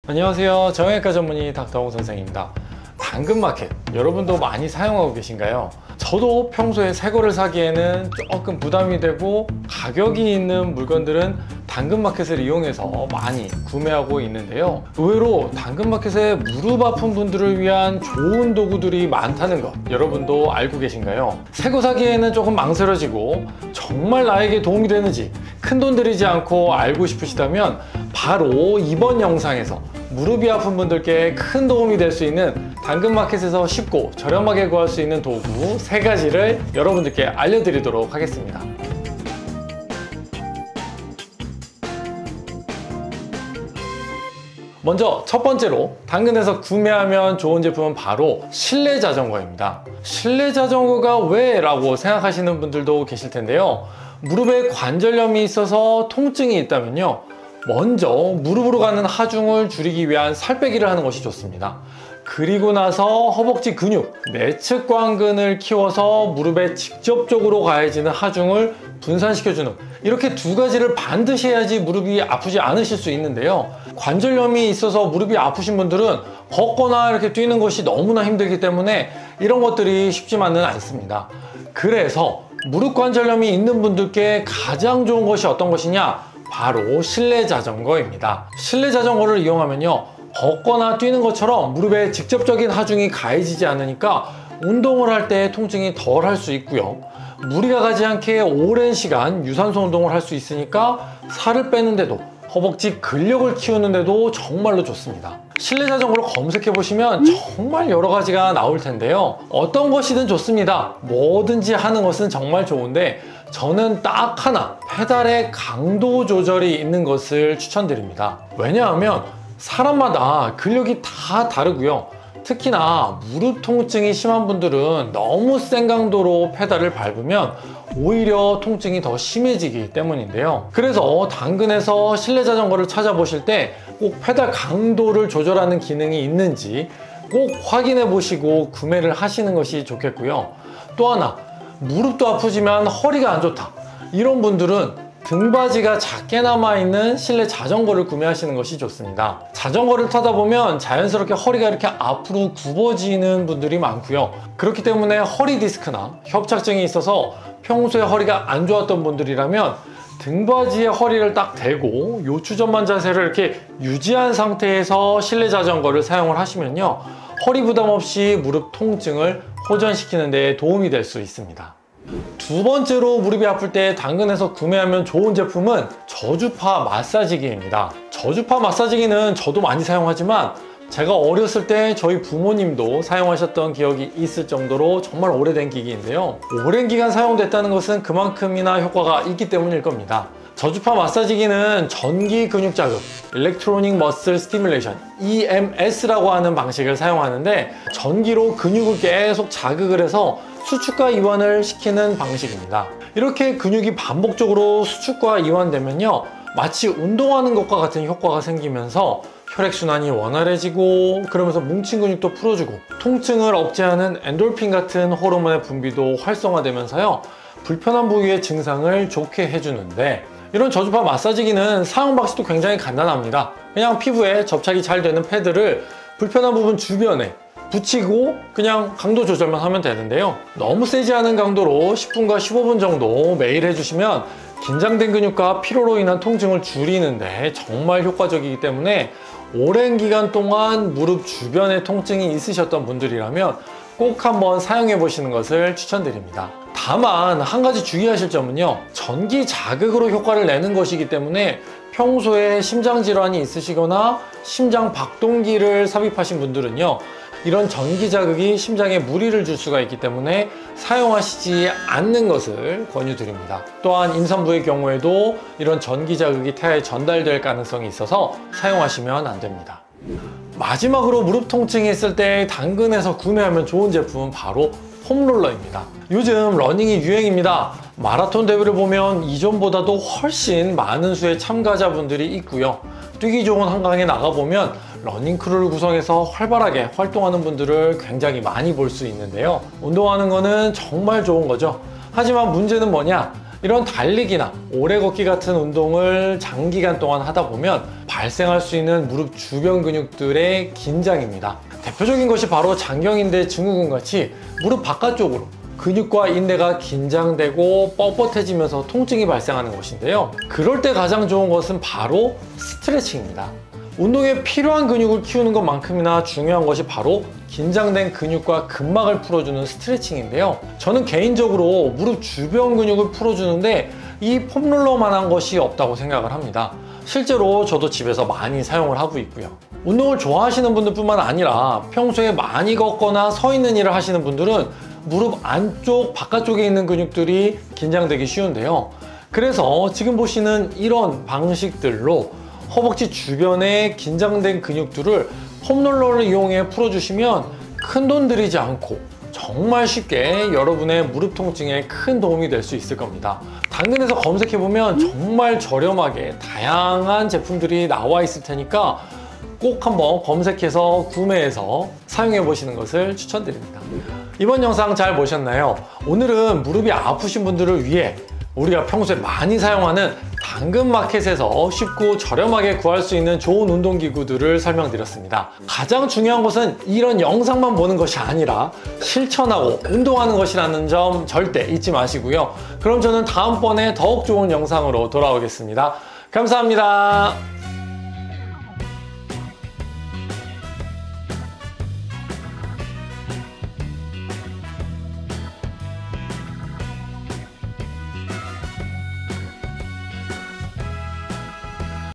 안녕하세요. 정형외과 전문의 닥터홍 선생입니다. 당근마켓 여러분도 많이 사용하고 계신가요? 저도 평소에 새 거를 사기에는 조금 부담이 되고 가격이 있는 물건들은 당근마켓을 이용해서 많이 구매하고 있는데요. 의외로 당근마켓에 무릎 아픈 분들을 위한 좋은 도구들이 많다는 것 여러분도 알고 계신가요? 새 거 사기에는 조금 망설여지고 정말 나에게 도움이 되는지 큰돈 들이지 않고 알고 싶으시다면 바로 이번 영상에서 무릎이 아픈 분들께 큰 도움이 될 수 있는 당근마켓에서 쉽고 저렴하게 구할 수 있는 도구 3가지를 여러분들께 알려드리도록 하겠습니다. 먼저 첫 번째로 당근에서 구매하면 좋은 제품은 바로 실내 자전거입니다. 실내 자전거가 왜? 라고 생각하시는 분들도 계실 텐데요. 무릎에 관절염이 있어서 통증이 있다면요, 먼저 무릎으로 가는 하중을 줄이기 위한 살 빼기를 하는 것이 좋습니다. 그리고 나서 허벅지 근육, 내측관근을 키워서 무릎에 직접적으로 가해지는 하중을 분산시켜주는, 이렇게 2가지를 반드시 해야지 무릎이 아프지 않으실 수 있는데요. 관절염이 있어서 무릎이 아프신 분들은 걷거나 이렇게 뛰는 것이 너무나 힘들기 때문에 이런 것들이 쉽지만은 않습니다. 그래서 무릎 관절염이 있는 분들께 가장 좋은 것이 어떤 것이냐? 바로 실내 자전거입니다. 실내 자전거를 이용하면요, 걷거나 뛰는 것처럼 무릎에 직접적인 하중이 가해지지 않으니까 운동을 할 때 통증이 덜 할 수 있고요, 무리가 가지 않게 오랜 시간 유산소 운동을 할 수 있으니까 살을 빼는데도 허벅지 근력을 키우는데도 정말로 좋습니다. 실내 자전거를 검색해 보시면 정말 여러 가지가 나올 텐데요. 어떤 것이든 좋습니다. 뭐든지 하는 것은 정말 좋은데 저는 딱 하나, 페달의 강도 조절이 있는 것을 추천드립니다. 왜냐하면 사람마다 근력이 다 다르고요, 특히나 무릎 통증이 심한 분들은 너무 센 강도로 페달을 밟으면 오히려 통증이 더 심해지기 때문인데요. 그래서 당근에서 실내 자전거를 찾아보실 때 꼭 페달 강도를 조절하는 기능이 있는지 꼭 확인해 보시고 구매를 하시는 것이 좋겠고요. 또 하나, 무릎도 아프지만 허리가 안 좋다, 이런 분들은 등받이가 작게 남아있는 실내 자전거를 구매하시는 것이 좋습니다. 자전거를 타다 보면 자연스럽게 허리가 이렇게 앞으로 굽어지는 분들이 많고요. 그렇기 때문에 허리 디스크나 협착증이 있어서 평소에 허리가 안 좋았던 분들이라면 등받이에 허리를 딱 대고 요추전만 자세를 이렇게 유지한 상태에서 실내 자전거를 사용을 하시면요, 허리 부담 없이 무릎 통증을 호전시키는 데 도움이 될 수 있습니다. 두 번째로 무릎이 아플 때 당근에서 구매하면 좋은 제품은 저주파 마사지기입니다. 저주파 마사지기는 저도 많이 사용하지만 제가 어렸을 때 저희 부모님도 사용하셨던 기억이 있을 정도로 정말 오래된 기기인데요. 오랜 기간 사용됐다는 것은 그만큼이나 효과가 있기 때문일 겁니다. 저주파 마사지기는 전기 근육 자극, 일렉트로닉 머슬 스티뮬레이션, EMS라고 하는 방식을 사용하는데 전기로 근육을 계속 자극을 해서 수축과 이완을 시키는 방식입니다. 이렇게 근육이 반복적으로 수축과 이완되면요, 마치 운동하는 것과 같은 효과가 생기면서 혈액순환이 원활해지고, 그러면서 뭉친 근육도 풀어주고, 통증을 억제하는 엔돌핀 같은 호르몬의 분비도 활성화되면서요, 불편한 부위의 증상을 좋게 해주는데, 이런 저주파 마사지기는 사용 방식도 굉장히 간단합니다. 그냥 피부에 접착이 잘 되는 패드를 불편한 부분 주변에 붙이고 그냥 강도 조절만 하면 되는데요. 너무 세지 않은 강도로 10분과 15분 정도 매일 해주시면 긴장된 근육과 피로로 인한 통증을 줄이는데 정말 효과적이기 때문에 오랜 기간 동안 무릎 주변에 통증이 있으셨던 분들이라면 꼭 한번 사용해 보시는 것을 추천드립니다. 다만 한 가지 주의하실 점은요, 전기 자극으로 효과를 내는 것이기 때문에 평소에 심장 질환이 있으시거나 심장 박동기를 삽입하신 분들은요, 이런 전기 자극이 심장에 무리를 줄 수가 있기 때문에 사용하시지 않는 것을 권유드립니다. 또한 임산부의 경우에도 이런 전기 자극이 태아에 전달될 가능성이 있어서 사용하시면 안 됩니다. 마지막으로 무릎 통증이 있을 때 당근에서 구매하면 좋은 제품은 바로 폼롤러입니다. 요즘 러닝이 유행입니다. 마라톤 대회를 보면 이전보다도 훨씬 많은 수의 참가자분들이 있고요. 뛰기 좋은 한강에 나가보면 러닝크루를 구성해서 활발하게 활동하는 분들을 굉장히 많이 볼 수 있는데요. 운동하는 거는 정말 좋은 거죠. 하지만 문제는 뭐냐? 이런 달리기나 오래 걷기 같은 운동을 장기간 동안 하다 보면 발생할 수 있는 무릎 주변 근육들의 긴장입니다. 대표적인 것이 바로 장경인대 증후군 같이 무릎 바깥쪽으로 근육과 인대가 긴장되고 뻣뻣해지면서 통증이 발생하는 것인데요. 그럴 때 가장 좋은 것은 바로 스트레칭입니다. 운동에 필요한 근육을 키우는 것만큼이나 중요한 것이 바로 긴장된 근육과 근막을 풀어주는 스트레칭인데요. 저는 개인적으로 무릎 주변 근육을 풀어주는데 이 폼롤러만한 것이 없다고 생각을 합니다. 실제로 저도 집에서 많이 사용을 하고 있고요. 운동을 좋아하시는 분들뿐만 아니라 평소에 많이 걷거나 서 있는 일을 하시는 분들은 무릎 안쪽, 바깥쪽에 있는 근육들이 긴장되기 쉬운데요. 그래서 지금 보시는 이런 방식들로 허벅지 주변에 긴장된 근육들을 폼롤러를 이용해 풀어주시면 큰돈 들이지 않고 정말 쉽게 여러분의 무릎 통증에 큰 도움이 될 수 있을 겁니다. 당근에서 검색해보면 정말 저렴하게 다양한 제품들이 나와 있을 테니까 꼭 한번 검색해서 구매해서 사용해 보시는 것을 추천드립니다. 이번 영상 잘 보셨나요? 오늘은 무릎이 아프신 분들을 위해 우리가 평소에 많이 사용하는 당근마켓에서 쉽고 저렴하게 구할 수 있는 좋은 운동기구들을 설명드렸습니다. 가장 중요한 것은 이런 영상만 보는 것이 아니라 실천하고 운동하는 것이라는 점 절대 잊지 마시고요. 그럼 저는 다음번에 더욱 좋은 영상으로 돌아오겠습니다. 감사합니다.